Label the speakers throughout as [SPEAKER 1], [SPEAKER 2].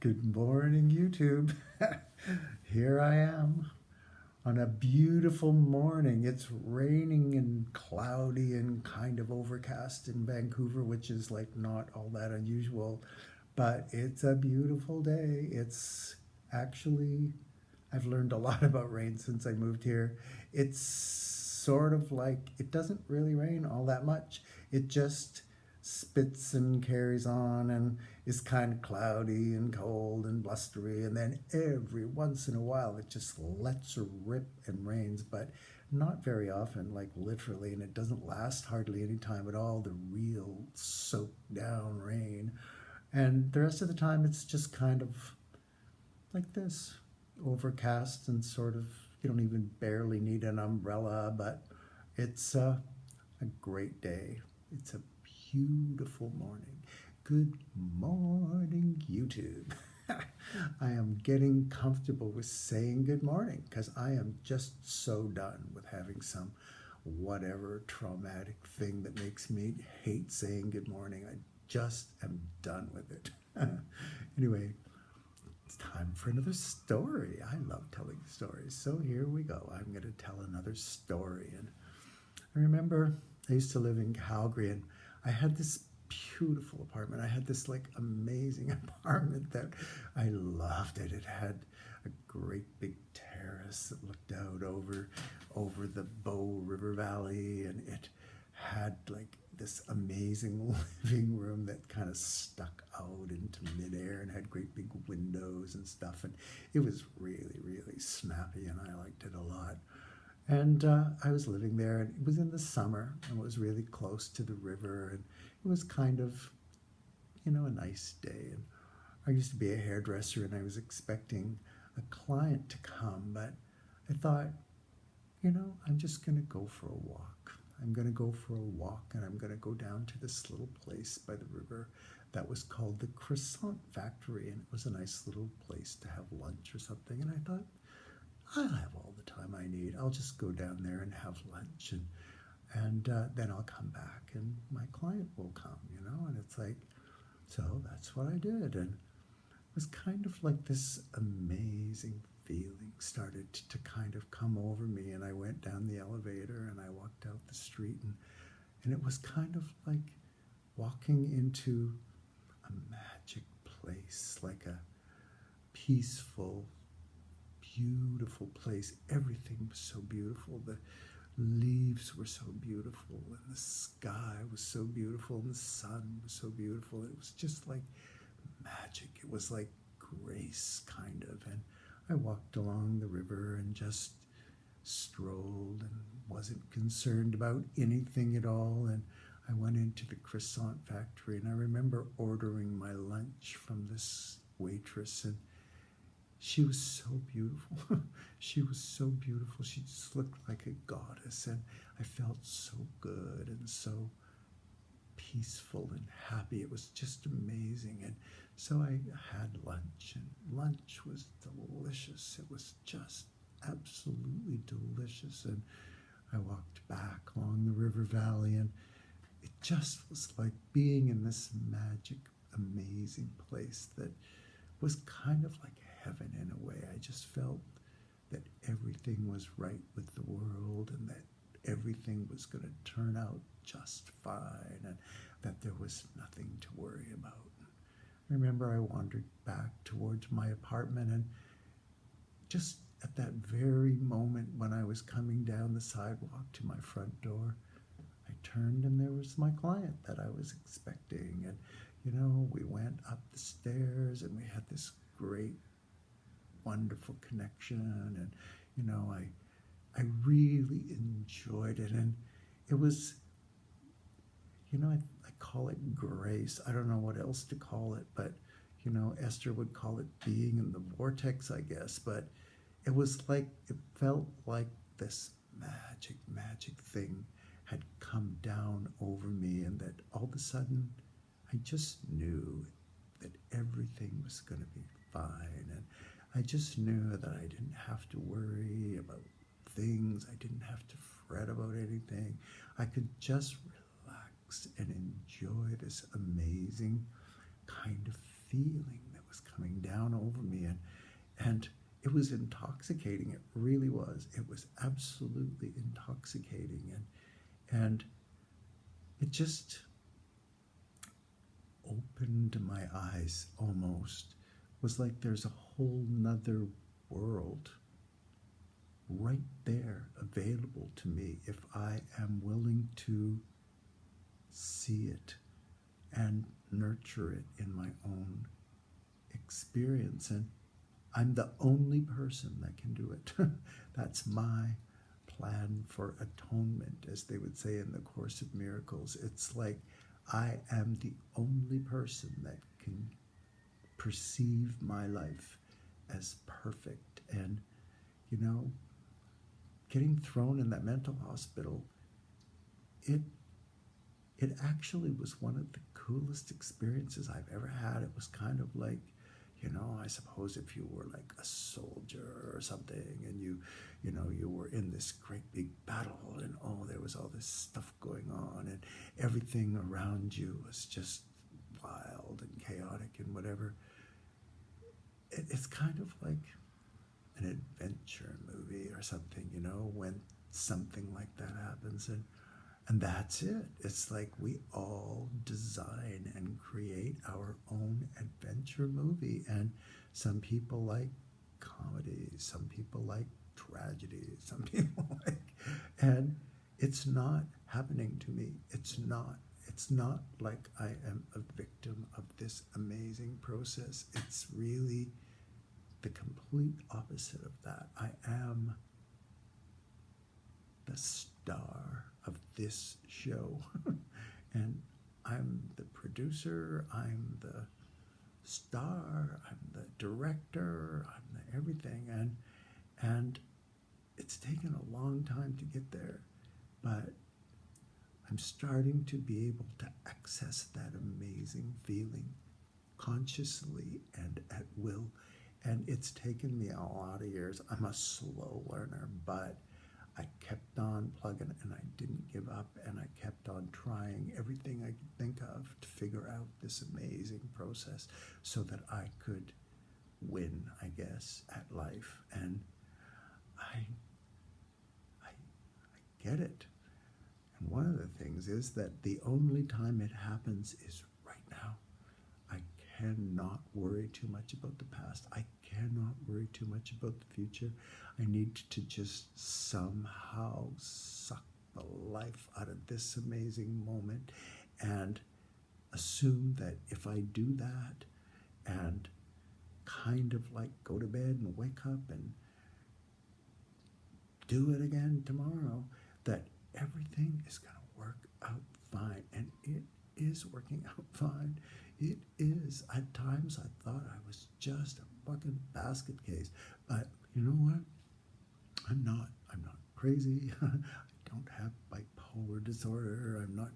[SPEAKER 1] Good morning, YouTube. Here I am on a beautiful morning. It's raining and cloudy and kind of overcast in Vancouver, which is like not all that unusual, but it's a beautiful day. It's actually, I've learned a lot about rain since I moved here. It's sort of like it doesn't really rain all that much. It just spits and carries on and is kind of cloudy and cold and blustery, and then every once in a while it just lets her rip and rains, but not very often, like literally, and it doesn't last hardly any time at all, the real soak down rain. And the rest of the time it's just kind of like this, overcast and sort of, you don't even barely need an umbrella, but it's a great day. It's a beautiful morning. Good morning, YouTube. I am getting comfortable with saying good morning because I am just so done with having some whatever traumatic thing that makes me hate saying good morning. I just am done with it. Anyway, it's time for another story. I love telling stories. So here we go. I'm going to tell another story. And I remember I used to live in Calgary, and I had this beautiful apartment. I had this like amazing apartment that I loved it. It had a great big terrace that looked out over the Bow River Valley, and it had like this amazing living room that kind of stuck out into midair and had great big windows and stuff, and it was really, really snappy, and I liked it a lot. And I was living there, and it was in the summer, and it was really close to the river, and it was kind of, a nice day. And I used to be a hairdresser, and I was expecting a client to come, but I thought, I'm just going to go for a walk. I'm going to go for a walk, and I'm going to go down to this little place by the river that was called the Croissant Factory, and it was a nice little place to have lunch or something. And I thought, I'll have all the time I need. I'll just go down there and have lunch, and then I'll come back, and my client will come, And it's like, so that's what I did, and it was kind of like this amazing feeling started to kind of come over me, and I went down the elevator, and I walked out the street, and it was kind of like walking into a magic place, like a peaceful, beautiful place. Everything was so beautiful. The leaves were so beautiful, and the sky was so beautiful, and the sun was so beautiful. It was just like magic. It was like grace, kind of. And I walked along the river and just strolled and wasn't concerned about anything at all. And I went into the Croissant Factory, and I remember ordering my lunch from this waitress, and she was so beautiful. She was so beautiful. She just looked like a goddess, and I felt so good and so peaceful and happy. It was just amazing. And so I had lunch, and lunch was delicious. It was just absolutely delicious. And I walked back along the river valley, and it just was like being in this magic, amazing place that was kind of like heaven in a way. I just felt that everything was right with the world, and that everything was going to turn out just fine, and that there was nothing to worry about. I remember I wandered back towards my apartment, and just at that very moment when I was coming down the sidewalk to my front door, I turned, and there was my client that I was expecting. And we went up the stairs, and we had this great, wonderful connection, and I really enjoyed it. And it was, I call it grace. I don't know what else to call it, but Esther would call it being in the vortex, I guess. But it was like, it felt like this magic thing had come down over me, and that all of a sudden I just knew that everything was going to be fine. And I just knew that I didn't have to worry about things. I didn't have to fret about anything. I could just relax and enjoy this amazing kind of feeling that was coming down over me, and it was intoxicating. It really was. It was absolutely intoxicating, and it just opened my eyes almost. It was like there's a whole nother world right there available to me if I am willing to see it and nurture it in my own experience. And I'm the only person that can do it. That's my plan for atonement, as they would say in the Course of Miracles. It's like I am the only person that can perceive my life as perfect. And, you know, getting thrown in that mental hospital, it actually was one of the coolest experiences I've ever had. It was kind of like, you know, I suppose if you were like a soldier or something, and you were in this great big battle, and there was all this stuff going on, and everything around you was just wild and chaotic and whatever. It's kind of like an adventure movie or something, you know, when something like that happens, and that's it. It's like we all design and create our own adventure movie. And some people like comedy, some people like tragedy, some people like, and it's not happening to me. It's not like I am a victim of this amazing process. It's really the complete opposite of that. I am the star of this show. And I'm the producer, I'm the star, I'm the director, I'm the everything. And it's taken a long time to get there, but I'm starting to be able to access that amazing feeling consciously and at will. And it's taken me a lot of years. I'm a slow learner, but I kept on plugging and I didn't give up, and I kept on trying everything I could think of to figure out this amazing process so that I could win, I guess, at life. And I get it. And one of the things is that the only time it happens is right now. I cannot worry too much about the past. I cannot worry too much about the future. I need to just somehow suck the life out of this amazing moment and assume that if I do that and kind of like go to bed and wake up and do it again tomorrow, that everything is going to work out fine. And it is working out fine. It is. At times I thought I was just a fucking basket case. But you know what? I'm not crazy. I don't have bipolar disorder. I'm not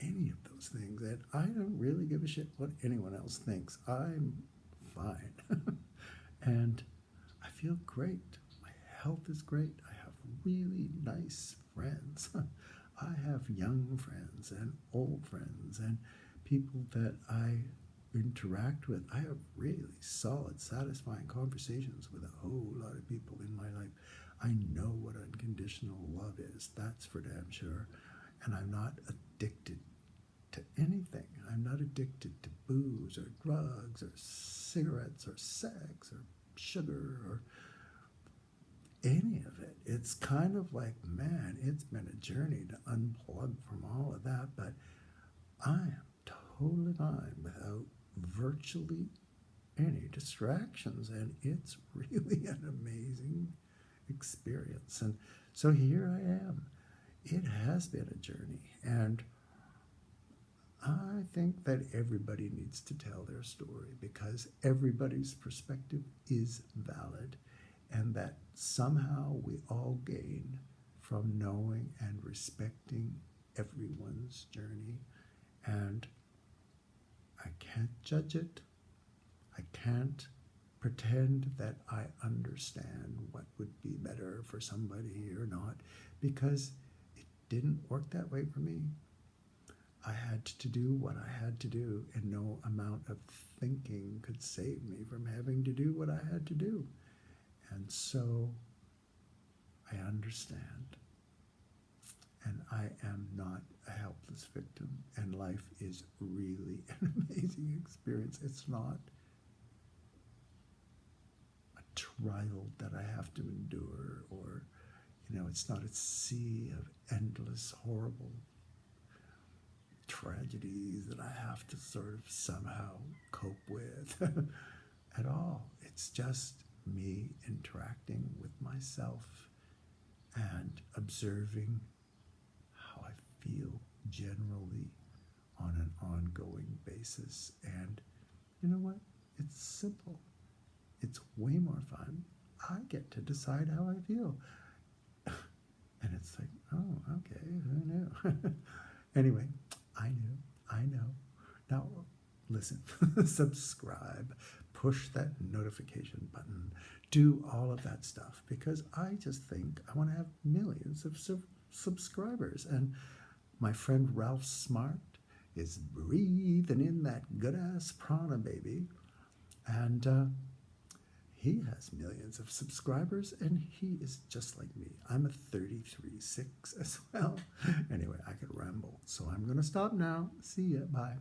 [SPEAKER 1] any of those things. And I don't really give a shit what anyone else thinks. I'm fine. And I feel great. My health is great. I have really nice friends. I have young friends and old friends and people that I interact with. I have really solid, satisfying conversations with a whole lot of people in my life. I know what unconditional love is, that's for damn sure. And I'm not addicted to anything. I'm not addicted to booze or drugs or cigarettes or sex or sugar or any of it. It's kind of like, man, it's been a journey to unplug from all of that, but I am totally fine without virtually any distractions, and it's really an amazing experience. And so here I am. It has been a journey, and I think that everybody needs to tell their story because everybody's perspective is valid, and that somehow we all gain from knowing and respecting everyone's journey. And I can't judge it. I can't pretend that I understand what would be better for somebody or not, because it didn't work that way for me. I had to do what I had to do, and no amount of thinking could save me from having to do what I had to do. And so I understand. And I am not a helpless victim. And life is really an amazing experience. It's not a trial that I have to endure, or, it's not a sea of endless, horrible tragedies that I have to sort of somehow cope with at all. It's just me interacting with myself and observing how I feel generally on an ongoing basis. And you know what? It's simple. It's way more fun. I get to decide how I feel. And it's like, oh, okay, who knew? Anyway, I know. Now, listen, subscribe, push that notification button, do all of that stuff, because I just think I want to have millions of subscribers. And my friend Ralph Smart is breathing in that good-ass prana, baby. And he has millions of subscribers, and he is just like me. I'm a 33.6 as well. Anyway, I could ramble, so I'm going to stop now. See ya. Bye.